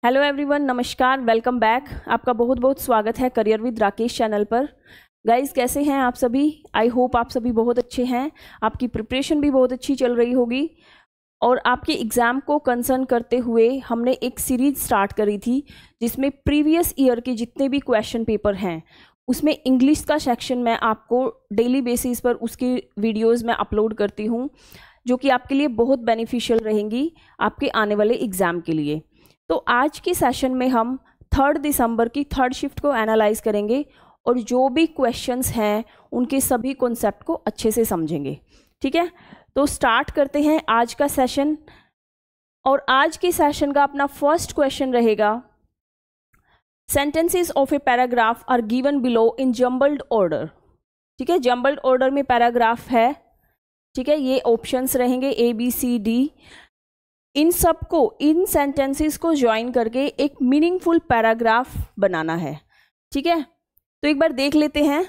Hello everyone, नमस्कार, welcome back. आपका बहुत बहुत स्वागत है करियर विद राकेश चैनल पर। गाइस, कैसे हैं आप सभी? आई होप आप सभी बहुत अच्छे हैं। आपकी प्रिपरेशन भी बहुत अच्छी चल रही होगी। और आपके एग्ज़ाम को कंसर्न करते हुए हमने एक सीरीज स्टार्ट करी थी जिसमें प्रीवियस ईयर के जितने भी क्वेश्चन पेपर हैं उसमें इंग्लिश का सेक्शन मैं आपको डेली बेसिस पर उसकी वीडियोज़ में अपलोड करती हूँ, जो कि आपके लिए बहुत बेनिफिशियल रहेंगी आपके आने वाले एग्ज़ाम के लिए। तो आज के सेशन में हम 3 दिसंबर की थर्ड शिफ्ट को एनालाइज करेंगे और जो भी क्वेश्चंस हैं उनके सभी कॉन्सेप्ट को अच्छे से समझेंगे। ठीक है, तो स्टार्ट करते हैं आज का सेशन। और आज के सेशन का अपना फर्स्ट क्वेश्चन रहेगा, sentences of a paragraph are given below in jumbled order. ठीक है, जम्बल्ड ऑर्डर में पैराग्राफ है। ठीक है, ये ऑप्शंस रहेंगे ABCD। इन सबको, इन सेंटेंसेस को ज्वाइन करके एक मीनिंगफुल पैराग्राफ बनाना है। ठीक है, तो एक बार देख लेते हैं।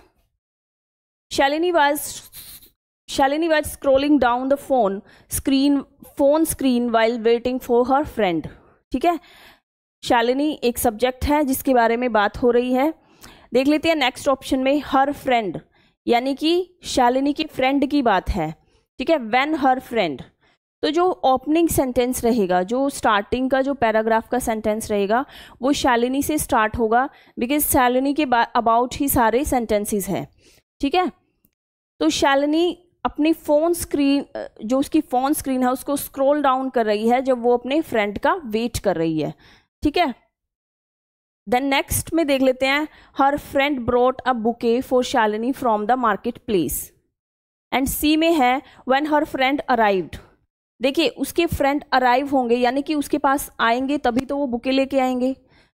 Shalini was scrolling down the phone screen while waiting for her friend. ठीक है, शालिनी एक सब्जेक्ट है जिसके बारे में बात हो रही है। देख लेते हैं नेक्स्ट ऑप्शन में, हर फ्रेंड, यानी कि शालिनी की फ्रेंड की बात है। ठीक है, व्हेन हर फ्रेंड। तो जो ओपनिंग सेंटेंस रहेगा, जो स्टार्टिंग का जो पैराग्राफ का सेंटेंस रहेगा वो शालिनी से स्टार्ट होगा, बिकॉज शालिनी के अबाउट ही सारे सेंटेंसेस हैं। ठीक है, तो शालिनी अपनी फ़ोन स्क्रीन, जो उसकी फ़ोन स्क्रीन है उसको स्क्रॉल डाउन कर रही है जब वो अपने फ्रेंड का वेट कर रही है। ठीक है, देन नेक्स्ट में देख लेते हैं, her friend brought a bouquet for Shalini from the market place. And C में है, व्हेन हर फ्रेंड अराइव्ड। देखिए, उसके फ्रेंड अराइव होंगे यानी कि उसके पास आएंगे तभी तो वो बुके लेके आएंगे।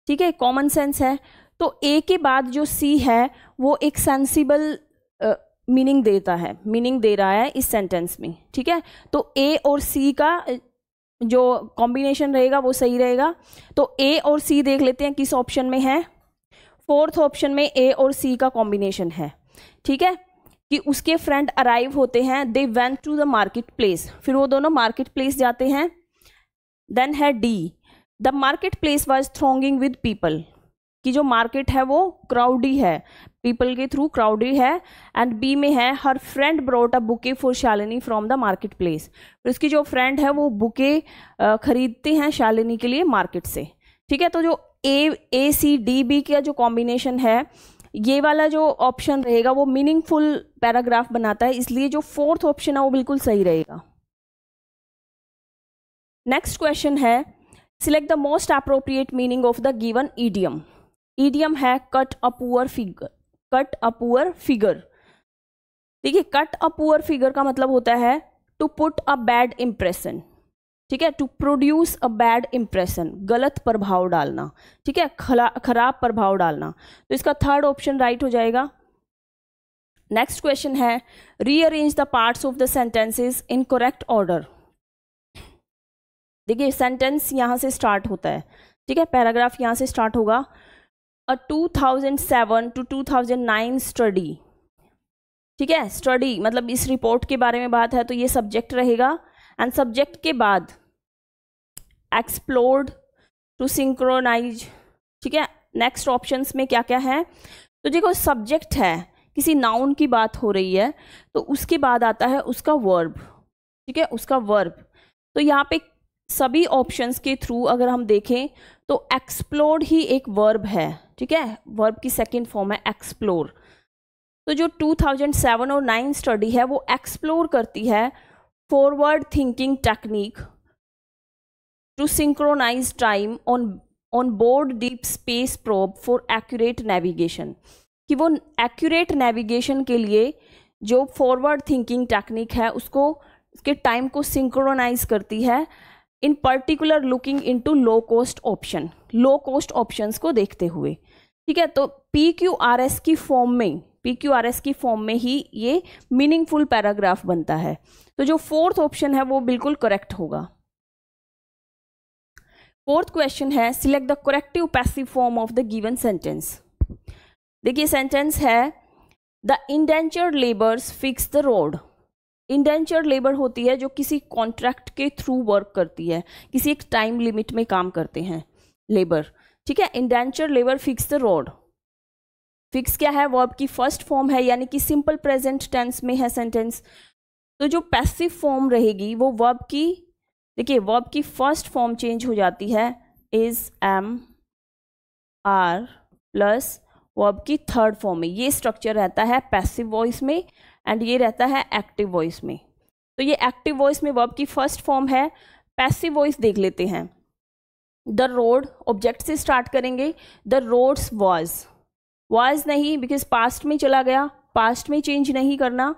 ठीक है, कॉमन सेंस है। तो ए के बाद जो सी है वो एक सेंसिबल मीनिंग देता है, मीनिंग दे रहा है इस सेंटेंस में। ठीक है, तो ए और सी का जो कॉम्बिनेशन रहेगा वो सही रहेगा। तो ए और सी देख लेते हैं किस ऑप्शन में है। फोर्थ ऑप्शन में ए और सी का कॉम्बिनेशन है। ठीक है, कि उसके फ्रेंड अराइव होते हैं, they went to the market place, फिर वो दोनों मार्केट प्लेस जाते हैं। देन है D, the market place was thronging with people, कि जो मार्केट है वो क्राउडी है, पीपल के थ्रू क्राउडी है। एंड बी में है, her friend brought a bouquet for Shalini from the market place, तो इसकी जो फ्रेंड है वो बुके खरीदते हैं शालिनी के लिए मार्केट से। ठीक है, तो जो A C D B का जो कॉम्बिनेशन है, ये वाला जो ऑप्शन रहेगा वो मीनिंगफुल पैराग्राफ बनाता है, इसलिए जो फोर्थ ऑप्शन है वो बिल्कुल सही रहेगा। नेक्स्ट क्वेश्चन है, select the most appropriate meaning of the given idiom. Idiom है cut a poor figure. Cut a poor figure, देखिए, कट अ पुअर फिगर का मतलब होता है to put a bad impression. ठीक है, to produce a bad impression, गलत प्रभाव डालना। ठीक है, खराब प्रभाव डालना। तो इसका थर्ड ऑप्शन राइट हो जाएगा। नेक्स्ट क्वेश्चन है, rearrange the parts of the sentences in correct order. देखिए, सेंटेंस यहां से स्टार्ट होता है। ठीक है, पैराग्राफ यहां से स्टार्ट होगा, अ 2007 to 2009 स्टडी। ठीक है, स्टडी मतलब इस रिपोर्ट के बारे में बात है, तो ये सब्जेक्ट रहेगा। एंड सब्जेक्ट के बाद एक्सप्लोर्ड टू सिंक्रोनाइज। ठीक है, नेक्स्ट ऑप्शंस में क्या क्या है, तो देखो, सब्जेक्ट है, किसी नाउन की बात हो रही है, तो उसके बाद आता है उसका वर्ब। ठीक है, उसका वर्ब। तो यहाँ पे सभी ऑप्शंस के थ्रू अगर हम देखें तो एक्सप्लोर्ड ही एक वर्ब है। ठीक है, वर्ब की सेकेंड फॉर्म है एक्सप्लोर। तो जो 2007 और 9 स्टडी है वो एक्सप्लोर करती है forward thinking technique to synchronise time on board deep space probe for accurate navigation, कि वो एक्यूरेट नेविगेशन के लिए जो फॉरवर्ड थिंकिंग टेक्निक है उसको, उसके टाइम को सिंक्रोनाइज करती है, इन particular looking into low cost option, low cost options को देखते हुए। ठीक है, तो PQRS की फॉर्म में, PQRS की फॉर्म में ही ये मीनिंगफुल पैराग्राफ बनता है। तो जो फोर्थ ऑप्शन है वो बिल्कुल करेक्ट होगा। फोर्थ क्वेश्चन है, select the corrective passive form of the given sentence. देखिए, सेंटेंस है, the indentured labours fix the road. Indentured labour होती है जो किसी कॉन्ट्रैक्ट के थ्रू वर्क करती है, किसी एक टाइम लिमिट में काम करते हैं। लेबर, ठीक है। Indenture labour fix the road, fix क्या है, वर्ब की फर्स्ट फॉर्म है, यानी कि सिंपल प्रेजेंट टेंस में है सेंटेंस। तो जो पैसिव फॉर्म रहेगी वो वर्ब की, देखिए वर्ब की फर्स्ट फॉर्म चेंज हो जाती है is, am, are plus verb की थर्ड फॉर्म में। ये स्ट्रक्चर रहता है पैसिव वॉइस में एंड ये रहता है एक्टिव वॉइस में। तो ये एक्टिव वॉइस में वर्ब की फर्स्ट फॉर्म है। पैसिव वॉइस देख लेते हैं। द रोड, ऑब्जेक्ट से स्टार्ट करेंगे। द रोड्स वाज नहीं, बिकॉज पास्ट में चला गया, पास्ट में चेंज नहीं करना,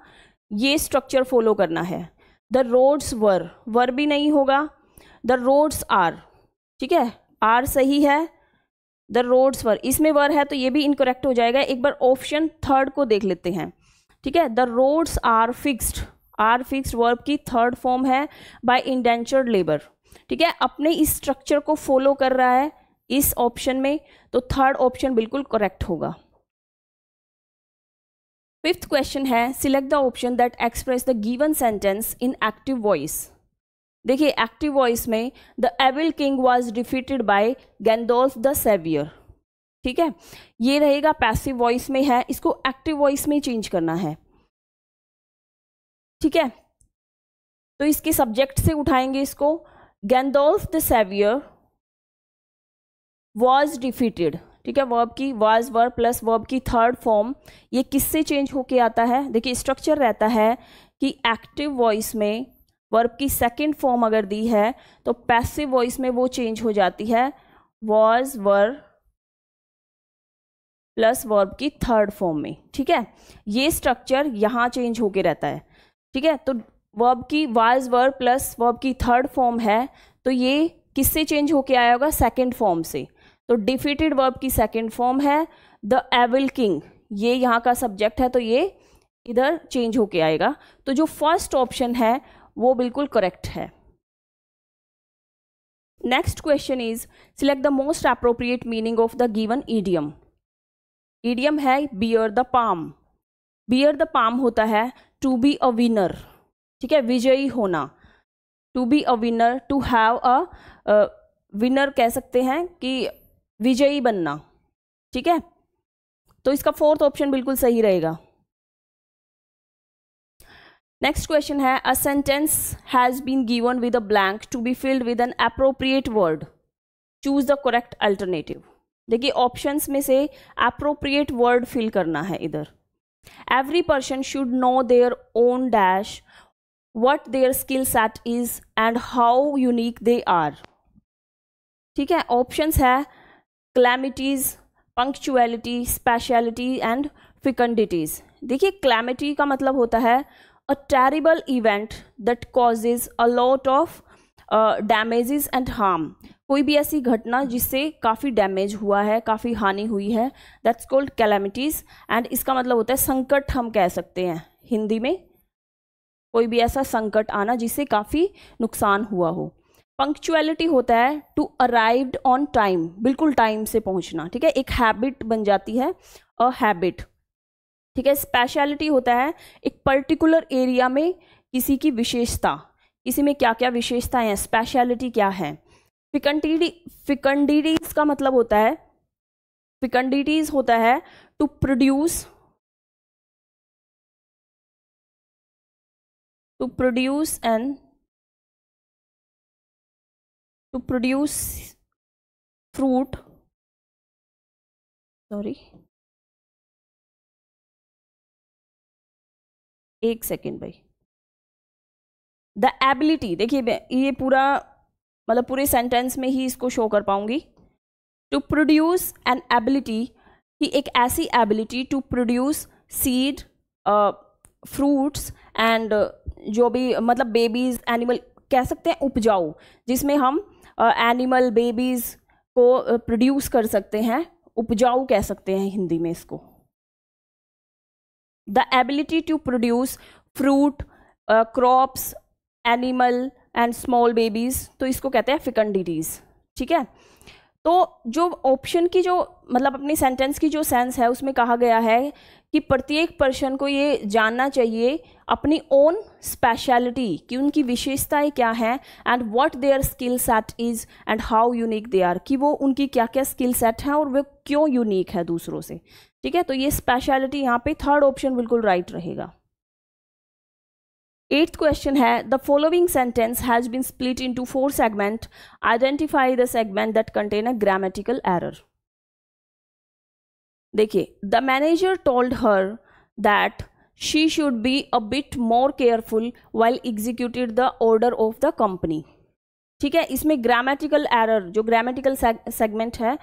ये स्ट्रक्चर फॉलो करना है। द रोड्स वर भी नहीं होगा। द रोड्स आर, ठीक है, आर सही है। द रोड्स वर, इसमें वर है तो ये भी इनकरेक्ट हो जाएगा। एक बार ऑप्शन थर्ड को देख लेते हैं, ठीक है। The roads are fixed verb की थर्ड फॉर्म है बाय इंडेंचर्ड लेबर, ठीक है। अपने इस स्ट्रक्चर को फॉलो कर रहा है इस ऑप्शन में, तो थर्ड ऑप्शन बिल्कुल करेक्ट होगा। फिफ्थ क्वेश्चन है, select the option that express the given sentence in active voice. देखिए एक्टिव वॉइस में the evil king was defeated by Gandalf the saviour, ठीक है। ये रहेगा पैसिव वॉइस में है, इसको एक्टिव वॉइस में चेंज करना है, ठीक है। तो इसके सब्जेक्ट से उठाएंगे इसको। गैंडोल्फ द सेवियर वॉज डिफीटेड, ठीक है। वर्ब की वाज वर्ब प्लस वर्ब की थर्ड फॉर्म, ये किससे चेंज होके आता है, देखिए स्ट्रक्चर रहता है कि एक्टिव वॉइस में वर्ब की सेकंड फॉर्म अगर दी है तो पैसिव वॉइस में वो चेंज हो जाती है वॉज वर प्लस वर्ब की थर्ड फॉर्म में, ठीक है। ये स्ट्रक्चर यहाँ चेंज होके रहता है, ठीक है। तो वर्ब की वाज वर प्लस वर्ब की थर्ड फॉर्म है, तो ये किससे चेंज होके आया होगा, सेकंड फॉर्म से। तो डिफीटेड वर्ब की सेकंड फॉर्म है। द एविल किंग, ये यहाँ का सब्जेक्ट है तो ये इधर चेंज होके आएगा। तो जो फर्स्ट ऑप्शन है वो बिल्कुल करेक्ट है। Next question is, select the most appropriate meaning of the given idiom. Idiom है bear the palm. Bear the palm होता है टू बी अ विनर, ठीक है, विजयी होना। To be a winner, to have a winner कह सकते हैं कि विजयी बनना, ठीक है। तो इसका फोर्थ ऑप्शन बिल्कुल सही रहेगा। नेक्स्ट क्वेश्चन है, a sentence has been given with a blank to be filled with an appropriate word, choose the correct alternative. देखिए ऑप्शंस में से अप्रोप्रिएट वर्ड फिल करना है इधर। Every person should know their own dash, what their skill set is and how unique they are, ठीक है। Options है calamities, punctuality, speciality and फिकंडिटीज। देखिए क्लैमिटी का मतलब होता है a terrible event that causes a lot of damages and harm. कोई भी ऐसी घटना जिससे काफ़ी डैमेज हुआ है, काफ़ी हानि हुई है, दैट्स कॉल्ड कैलामिटीज। एंड इसका मतलब होता है संकट, हम कह सकते हैं हिंदी में, कोई भी ऐसा संकट आना जिससे काफ़ी नुकसान हुआ हो। पंक्चुअलिटी होता है टू अराइव्ड ऑन टाइम, बिल्कुल टाइम से पहुंचना, ठीक है, एक हैबिट बन जाती है, अ हैबिट, ठीक है। स्पेशलिटी होता है एक पर्टिकुलर एरिया में किसी की विशेषता, किसी में क्या क्या विशेषताएं हैं, स्पेशलिटी क्या है। फिकंडिटीज का मतलब होता है, फिकंडिटीज होता है to produce, to produce fruit, sorry एक सेकेंड भाई। द एबिलिटी, देखिए ये पूरा मतलब पूरे सेंटेंस में ही इसको शो कर पाऊंगी। टू प्रोड्यूस एन एबिलिटी, कि एक ऐसी ability to produce seed, fruits and जो भी मतलब बेबीज, एनिमल कह सकते हैं, उपजाऊ, जिसमें हम एनिमल बेबीज को प्रोड्यूस कर सकते हैं, उपजाऊ कह सकते हैं हिंदी में इसको। The ability to produce fruit, crops, animal and small babies, तो इसको कहते हैं फिकंडिटीज, ठीक है। तो जो ऑप्शन की जो मतलब अपनी सेंटेंस की जो सेंस है उसमें कहा गया है कि प्रत्येक पर्सन को ये जानना चाहिए अपनी ओन स्पेशलिटी, कि उनकी विशेषताएं क्या हैं, and what their skill set is and how unique they are, कि वो उनकी क्या क्या स्किल सेट है और वो क्यों यूनिक है दूसरों से। ठीक है, तो ये स्पेशलिटी यहाँ पे थर्ड ऑप्शन बिल्कुल राइट रहेगा। 8th क्वेश्चन है the following sentence has been split into 4 segment, identify the segment that contain a grammatical error. देखिए, the manager told her that she should be a bit more careful while executed the order of the company. ठीक है, इसमें grammatical error, जो grammatical segment है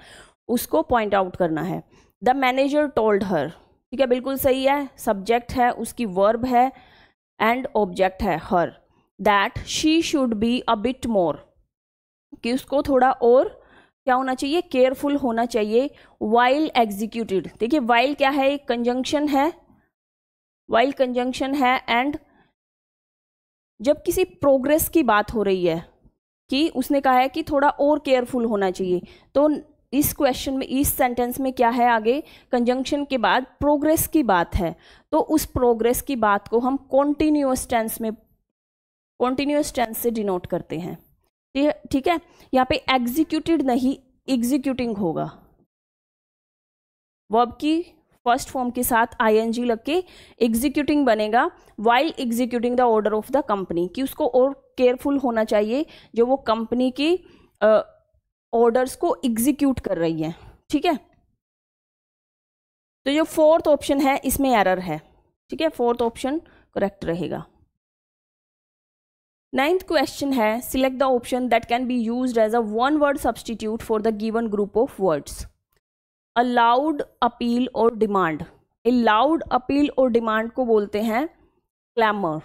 उसको point out करना है। The manager told हर, ठीक है, बिल्कुल सही है, सब्जेक्ट है, उसकी वर्ब है एंड ऑब्जेक्ट है her, that she should be a bit more, कि उसको थोड़ा और क्या होना चाहिए, केयरफुल होना चाहिए, वाइल एग्जीक्यूटेड। देखिए वाइल क्या है, एक कंजंक्शन है, वाइल कंजंक्शन है, एंड जब किसी प्रोग्रेस की बात हो रही है कि उसने कहा है कि थोड़ा और केयरफुल होना चाहिए, तो इस क्वेश्चन में, इस सेंटेंस में क्या है, आगे कंजंक्शन के बाद प्रोग्रेस की बात है, तो उस प्रोग्रेस की बात को हम कॉन्टिन्यूअस टेंस में, कॉन्टिन्यूअस टेंस से डिनोट करते हैं। ठीक है, यहाँ पे एग्जीक्यूटेड नहीं, एग्जीक्यूटिंग होगा, वर्ब की फर्स्ट फॉर्म के साथ आईएनजी लग के एग्जीक्यूटिंग बनेगा, while executing the order of the company, कि उसको और केयरफुल होना चाहिए जो वो कंपनी की ऑर्डर्स को एग्जीक्यूट कर रही है। ठीक है, तो जो 4th ऑप्शन है इसमें एरर है। ठीक है, 4th ऑप्शन करेक्ट रहेगा। 9th क्वेश्चन है select the option that can be used as a one word substitute for the given group of words. A loud appeal और डिमांड। ए लाउड अपील और demand को बोलते हैं clamour.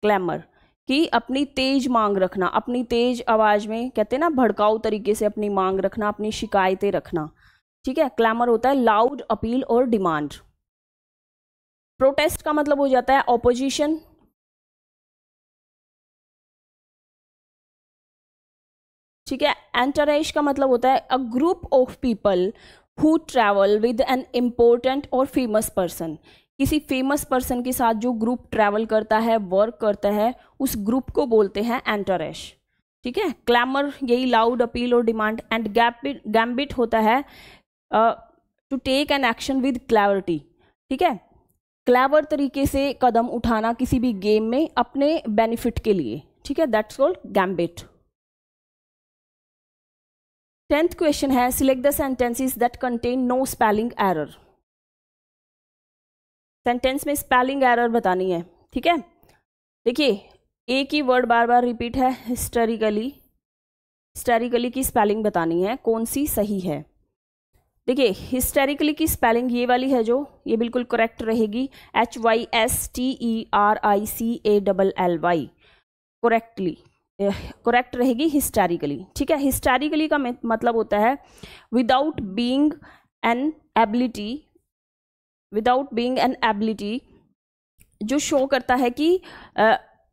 Clamour कि अपनी तेज मांग रखना, अपनी तेज आवाज में, कहते हैं ना भड़काऊ तरीके से अपनी मांग रखना, अपनी शिकायतें रखना। ठीक है, क्लैमर होता है लाउड अपील और डिमांड। प्रोटेस्ट का मतलब हो जाता है ऑपोजिशन। ठीक है, एंटरेज का मतलब होता है a group of people who travel with an important और फेमस पर्सन। किसी फेमस पर्सन के साथ जो ग्रुप ट्रैवल करता है, वर्क करता है, उस ग्रुप को बोलते हैं एंटरेज। ठीक है, क्लैमर यही लाउड अपील और डिमांड। एंड गैम्बिट होता है to take an action with clarity. ठीक है, क्लेवर तरीके से कदम उठाना किसी भी गेम में अपने बेनिफिट के लिए। ठीक है, that's called gambit. 10th question है select the sentences that contain no spelling error. Sentence में स्पेलिंग एरर बतानी है। ठीक है, देखिए एक ही वर्ड बार बार रिपीट है, हिस्टेरिकली। हिस्टेरिकली की स्पेलिंग बतानी है, कौन सी सही है। देखिए हिस्टेरिकली की स्पेलिंग ये वाली है, जो ये बिल्कुल करेक्ट रहेगी, HYSTERICALLY, करेक्ट रहेगी हिस्टेरिकली। ठीक है, हिस्टेरिकली का मतलब होता है without being an ability, without being an ability, जो शो करता है कि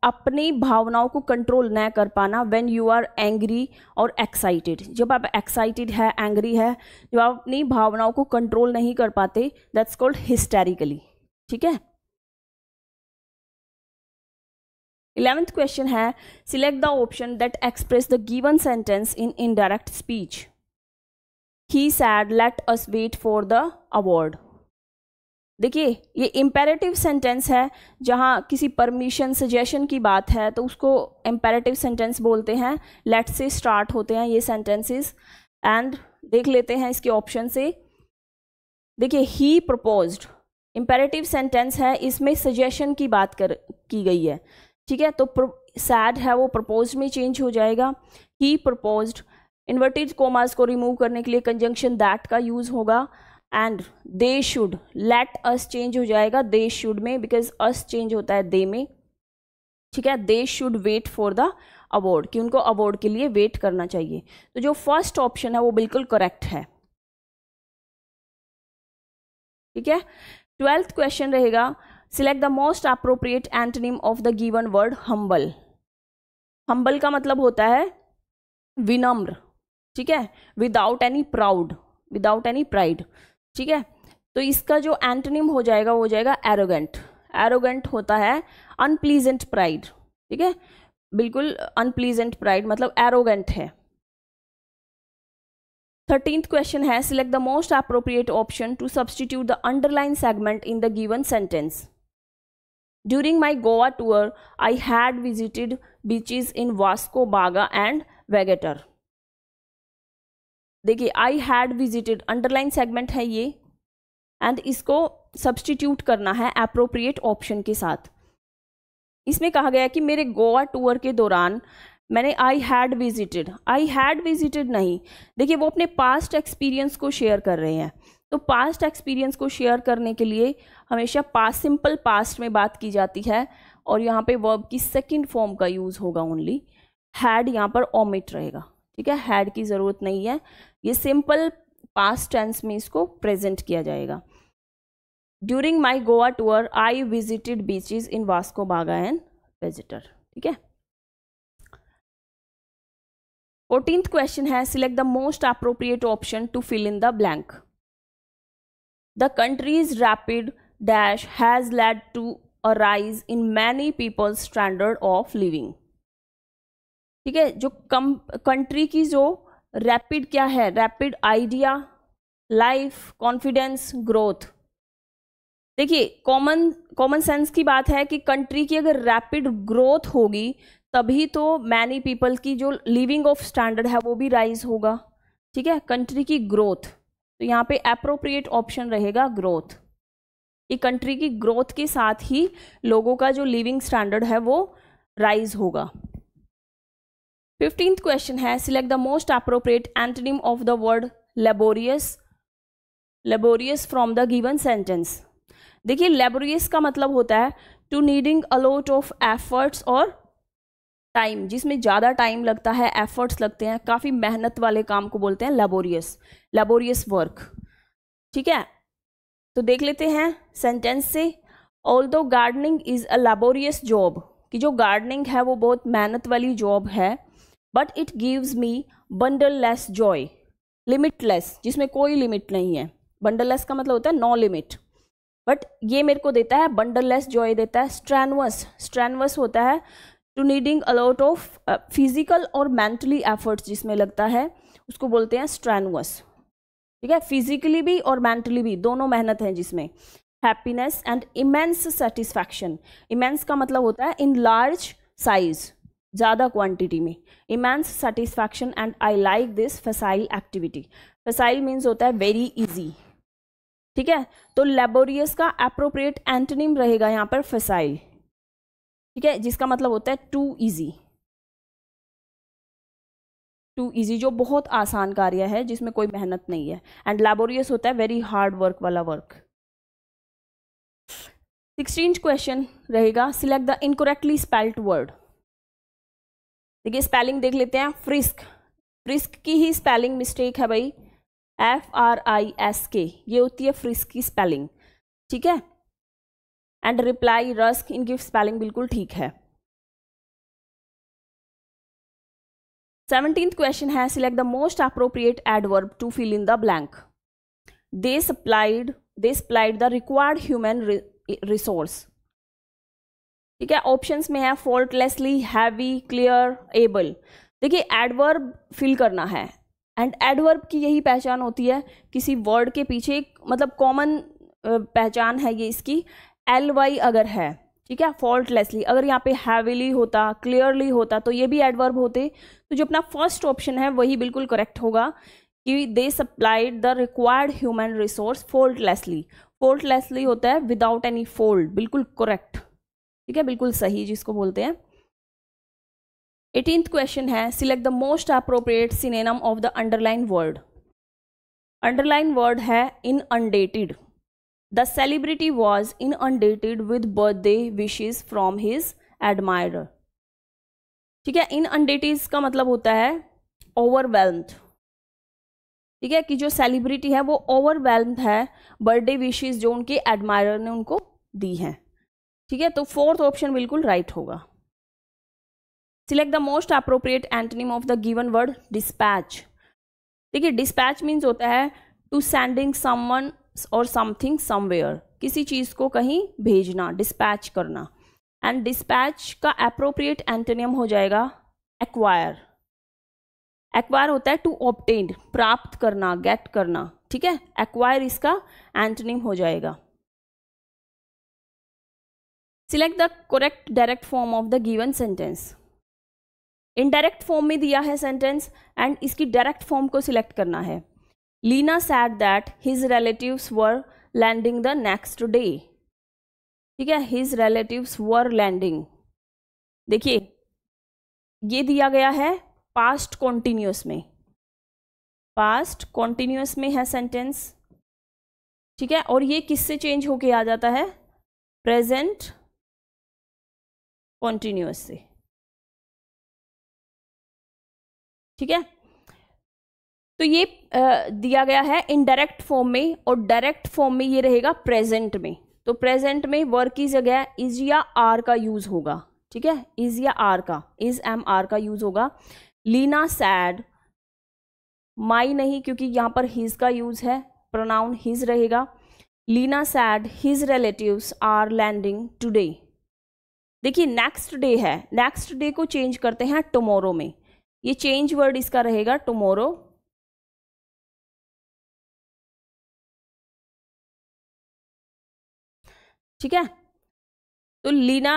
अपनी भावनाओं को कंट्रोल न कर पाना। व्हेन यू आर एंग्री और एक्साइटेड, जब आप एक्साइटेड है, एंग्री है, जब आप अपनी भावनाओं को कंट्रोल नहीं कर पाते, दैट्स कॉल्ड हिस्टेरिकली। ठीक है, 11th क्वेश्चन है select the option that express the given sentence in indirect speech. He said let us wait for the award. देखिए ये इम्पेरेटिव सेंटेंस है, जहाँ किसी परमिशन, सजेशन की बात है तो उसको इम्पेरेटिव सेंटेंस बोलते हैं। लेट से स्टार्ट होते हैं ये सेंटेंसेस। एंड देख लेते हैं इसके ऑप्शन से। देखिए ही प्रपोज्ड, इम्पेरेटिव सेंटेंस है, इसमें सजेशन की बात की गई है। ठीक है, तो सैड है वो प्रपोज्ड में चेंज हो जाएगा। ही प्रपोज्ड, इन्वर्टेड कोमास को रिमूव करने के लिए कंजंक्शन दैट का यूज होगा। And they should, let us change हो जाएगा दे शुड में, बिकॉज अस चेंज होता है दे में। ठीक है, they should wait for the award, कि उनको अवार्ड के लिए वेट करना चाहिए। तो जो फर्स्ट ऑप्शन है वो बिल्कुल करेक्ट है। ठीक है, 12th क्वेश्चन रहेगा select the most appropriate antonym of the given word humble. Humble का मतलब होता है विनम्र। ठीक है, without any proud, without any pride. ठीक है, तो इसका जो एंटोनिम हो जाएगा वो हो जाएगा एरोगेंट। एरोगेंट होता है अनप्लीजेंट प्राइड, ठीक है, बिल्कुल अनप्लीजेंट प्राइड मतलब एरोगेंट है। 13th क्वेश्चन है select the most appropriate option to substitute the underline segment in the given sentence. During my Goa tour I had visited beaches in Vasco Baga and Vagator. देखिए I had visited underline segment है ये, and इसको substitute करना है appropriate option के साथ। इसमें कहा गया कि मेरे गोवा टूर के दौरान मैंने आई हैड विजिटेड नहीं। देखिए वो अपने पास्ट एक्सपीरियंस को शेयर कर रहे हैं, तो पास्ट एक्सपीरियंस को शेयर करने के लिए हमेशा पास्ट, सिंपल पास्ट में बात की जाती है, और यहाँ पे वर्ब की सेकंड फॉर्म का यूज होगा ओनली। हैड यहाँ पर ओमिट रहेगा, ठीक है, हैड की जरूरत नहीं है, ये सिंपल पास्ट टेंस में इसको प्रेजेंट किया जाएगा। During my Goa tour I visited beaches in Vasco Baga and Vagator, ठीक है। 14th क्वेश्चन है select the most appropriate option to fill in the blank. The country's rapid dash has led to a rise in many people's standard of living, ठीक है। जो country की जो rapid क्या है, rapid idea, life, confidence, growth. देखिए common sense की बात है कि कंट्री की अगर रैपिड ग्रोथ होगी तभी तो मैनी पीपल की जो लिविंग ऑफ स्टैंडर्ड है वो भी राइज होगा, ठीक है, कंट्री की ग्रोथ। तो यहाँ पे अप्रोप्रिएट ऑप्शन रहेगा ग्रोथ, कि कंट्री की ग्रोथ के साथ ही लोगों का जो लिविंग स्टैंडर्ड है वो राइज होगा। 15th क्वेश्चन है select the most appropriate antonym of the word laborious from the given sentence. देखिए लेबोरियस का मतलब होता है to needing a lot of efforts और टाइम, जिसमें ज़्यादा टाइम लगता है, एफर्ट्स लगते हैं, काफ़ी मेहनत वाले काम को बोलते हैं लेबोरियस वर्क, ठीक है। तो देख लेते हैं सेंटेंस से। Although gardening is a laborious job, कि जो गार्डनिंग है वो बहुत मेहनत वाली जॉब है, but it gives me boundless joy, limitless, जिसमें कोई लिमिट नहीं है। बंडललेस का मतलब होता है नो लिमिट, बट ये मेरे को देता है बंडललेस जॉय देता है। स्ट्रेनवस होता है to needing a lot of physical और मेंटली एफर्ट्स जिसमें लगता है, उसको बोलते हैं स्ट्रेनवस, ठीक है। फिजिकली भी और मेंटली भी दोनों मेहनत है जिसमें। Happiness and immense satisfaction, immense का मतलब होता है इन लार्ज साइज, ज़्यादा क्वांटिटी में। Immense satisfaction and I like this फैसाइल activity. फैसाइल means होता है वेरी इजी, ठीक है। तो लेबोरियस का अप्रोप्रिएट एंटोनिम रहेगा यहाँ पर फैसाइल, ठीक है, जिसका मतलब होता है टू इजी, जो बहुत आसान कार्य है जिसमें कोई मेहनत नहीं है। एंड लेबोरियस होता है वेरी हार्ड वर्क वाला वर्क। 16th क्वेश्चन रहेगा select the incorrectly spelled word. देखिए स्पेलिंग देख लेते हैं। फ्रिस्क की ही स्पेलिंग मिस्टेक है भाई, FRISK, ये होती है फ्रिस्क की स्पेलिंग, ठीक है। एंड रिप्लाई रस्क, इनकी स्पेलिंग बिल्कुल ठीक है। 17th क्वेश्चन है select the most appropriate adverb to fill in the blank. They supplied the required human resource, ठीक है। ऑप्शंस में है फॉल्टलेसली, हैवी, क्लियर, एबल। देखिए एडवर्ब फिल करना है, एंड एडवर्ब की यही पहचान होती है, किसी वर्ड के पीछे एक मतलब कॉमन पहचान है ये इसकी, LY अगर है, ठीक है। फॉल्टलेसली अगर यहाँ पे हैवीली होता, क्लियरली होता तो ये भी एडवर्ब होते। तो जो अपना फर्स्ट ऑप्शन है वही बिल्कुल करेक्ट होगा कि they supplied the required human resource faultlessly होता है विदाउट एनी फॉल्ट, बिल्कुल करेक्ट, ठीक है, बिल्कुल सही जिसको बोलते हैं। 18th क्वेश्चन है select the most appropriate synonym of the underlined word. Underline word है inundated. The celebrity was inundated with birthday wishes from his admirer, ठीक है। इनअंडेटेड का मतलब होता है ओवरवेल्म्ड, ठीक है, कि जो सेलिब्रिटी है वो ओवरवेल्म्ड है बर्थडे विशेस जो उनके एडमायरर ने उनको दी हैं, ठीक है। तो 4th ऑप्शन बिल्कुल राइट होगा। Select the most appropriate antonym of the given word dispatch. देखिए डिस्पैच मीन्स होता है टू सेंडिंग समवन और समथिंग समवेयर, किसी चीज़ को कहीं भेजना, डिस्पैच करना। एंड डिस्पैच का एप्रोप्रिएट एंटोनियम हो जाएगा एक्वायर। एक्वायर होता है टू ऑब्टेन, प्राप्त करना, गेट करना, ठीक है। एक्वायर इसका एंटोनिम हो जाएगा। Select the correct direct form of the given sentence. Indirect form में दिया है सेंटेंस एंड इसकी डायरेक्ट फॉर्म को सिलेक्ट करना है। Leena said that his relatives were landing the next day, ठीक है। हिज रिलेटिव्स वर लैंडिंग, देखिए ये दिया गया है पास्ट कॉन्टिन्यूअस में, पास्ट कॉन्टिन्यूअस में है सेंटेंस, ठीक है। और ये किससे चेंज होके आ जाता है, प्रेजेंट कॉन्टिन्यूअस से, ठीक है। तो ये दिया गया है इनडायरेक्ट फॉर्म में, और डायरेक्ट फॉर्म में ये रहेगा प्रेजेंट में। तो प्रेजेंट में वर्ब की जगह इज या आर का यूज होगा, ठीक है। इज या आर का, इज एम आर का यूज होगा। लीना सैड, माई नहीं क्योंकि यहां पर हिज का यूज है, प्रोनाउन हिज रहेगा। Leena said his relatives are landing today. देखिए नेक्स्ट डे है, नेक्स्ट डे को चेंज करते हैं टुमारो में, ये चेंज वर्ड इसका रहेगा टुमारो। ठीक है, तो लीना,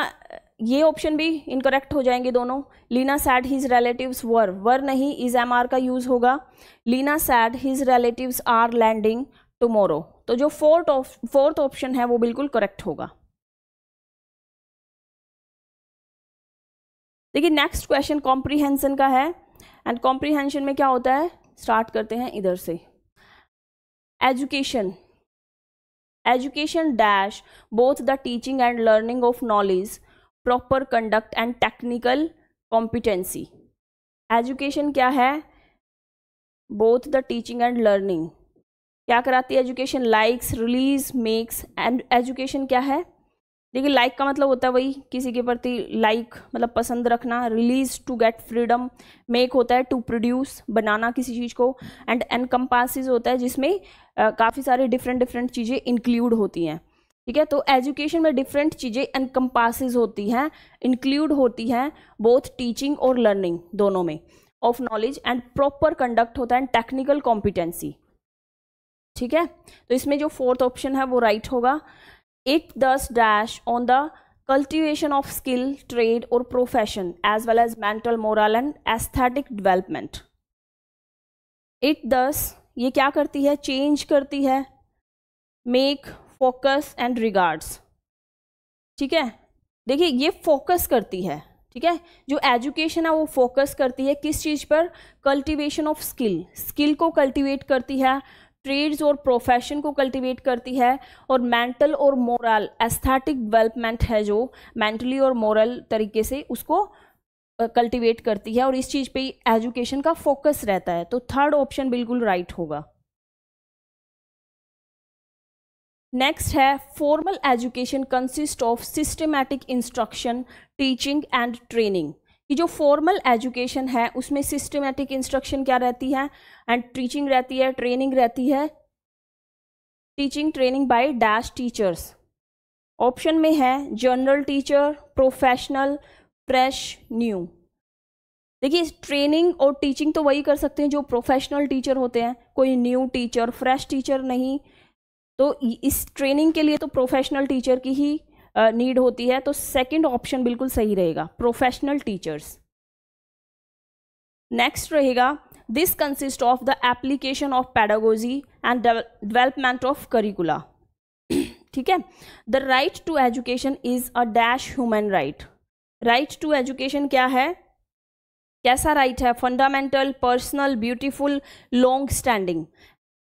ये ऑप्शन भी इनकरेक्ट हो जाएंगे दोनों। Leena said his relatives were नहीं, इज एम आर का यूज होगा। Leena said his relatives are landing tomorrow. तो जो फोर्थ ऑप्शन है वो बिल्कुल करेक्ट होगा। देखिए नेक्स्ट क्वेश्चन कॉम्प्रीहेंशन का है, एंड कॉम्प्रीहेंशन में क्या होता है, स्टार्ट करते हैं इधर से। Education, education dash both the teaching and learning of knowledge, proper conduct and technical competency. Education क्या है, both the teaching and learning, क्या कराती है education, likes, release, makes. And education क्या है, देखिए लाइक का मतलब होता है वही किसी के प्रति लाइक मतलब पसंद रखना, release to get freedom, make होता है टू प्रोड्यूस बनाना किसी चीज़ को, एंड एनकम्पासिस होता है जिसमें काफ़ी सारे डिफरेंट चीज़ें इंक्लूड होती हैं। ठीक है, तो एजुकेशन में डिफरेंट चीज़ें एनकम्पासिस होती हैं, इंक्लूड होती हैं, बोथ टीचिंग और लर्निंग दोनों में, of knowledge. And proper conduct होता है टेक्निकल कॉम्पिटेंसी। ठीक है, तो इसमें जो फोर्थ ऑप्शन है वो राइट होगा। It thus dash on the cultivation of skill, trade or profession as well as mental, moral and aesthetic development. It thus ये क्या करती है, चेंज करती है, make, focus and regards। ठीक है, देखिए ये फोकस करती है, ठीक है, जो एजुकेशन है वो फोकस करती है किस चीज़ पर, कल्टीवेशन ऑफ स्किल, स्किल को कल्टीवेट करती है, ट्रेड्स और प्रोफेशन को कल्टीवेट करती है, और मेंटल और मोरल एस्थेटिक डेवलपमेंट है जो मेंटली और मोरल तरीके से उसको कल्टीवेट करती है, और इस चीज़ पे एजुकेशन का फोकस रहता है। तो थर्ड ऑप्शन बिल्कुल राइट होगा। नेक्स्ट है formal education consist of systematic instruction, teaching and training. कि जो फॉर्मल एजुकेशन है उसमें सिस्टमैटिक इंस्ट्रक्शन क्या रहती है, एंड टीचिंग रहती है, ट्रेनिंग रहती है। Teaching training by dash teachers. Option में है general teacher, professional, fresh, new. देखिए ट्रेनिंग और टीचिंग तो वही कर सकते हैं जो प्रोफेशनल टीचर होते हैं, कोई न्यू टीचर, फ्रेश टीचर नहीं। तो इस ट्रेनिंग के लिए तो प्रोफेशनल टीचर की ही नीड होती है, तो सेकंड ऑप्शन बिल्कुल सही रहेगा, प्रोफेशनल टीचर्स। नेक्स्ट रहेगा this consist of the application of pedagogy and development of curricula. ठीक है, the right to education is a dash human right. Right to education क्या है, कैसा राइट है, fundamental, personal, beautiful, long standing.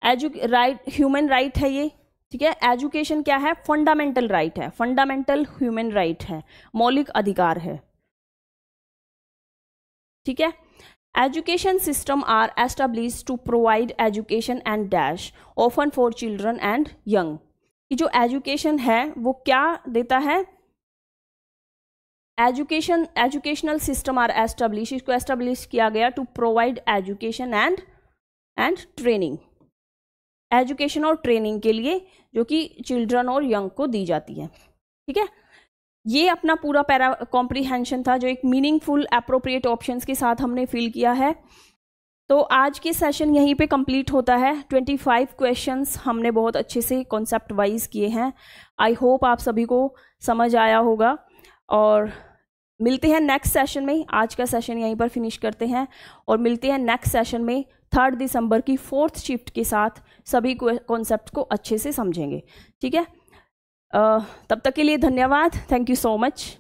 Human right है ये। ठीक है, एजुकेशन क्या है, फंडामेंटल राइट है, फंडामेंटल ह्यूमन राइट है, मौलिक अधिकार है। ठीक है, education system are established to provide education and dash often for children and young. कि जो एजुकेशन है वो क्या देता है, एजुकेशनल सिस्टम आर एस्टेब्लिश, इसको एस्टेब्लिश किया गया to provide education and training. Education और ट्रेनिंग के लिए, जो कि चिल्ड्रन और यंग को दी जाती है। ठीक है, ये अपना पूरा पैरा कॉम्प्रीहेंशन था जो एक मीनिंगफुल एप्रोप्रिएट ऑप्शंस के साथ हमने फिल किया है। तो आज के सेशन यहीं पे कंप्लीट होता है। 25 क्वेश्चंस हमने बहुत अच्छे से कॉन्सेप्ट वाइज किए हैं। आई होप आप सभी को समझ आया होगा, और मिलते हैं नेक्स्ट सेशन में। आज का सेशन यहीं पर फिनिश करते हैं और मिलते हैं नेक्स्ट सेशन में 3 दिसंबर की 4th शिफ्ट के साथ। सभी कॉन्सेप्ट को अच्छे से समझेंगे। ठीक है, तब तक के लिए धन्यवाद। Thank you so much.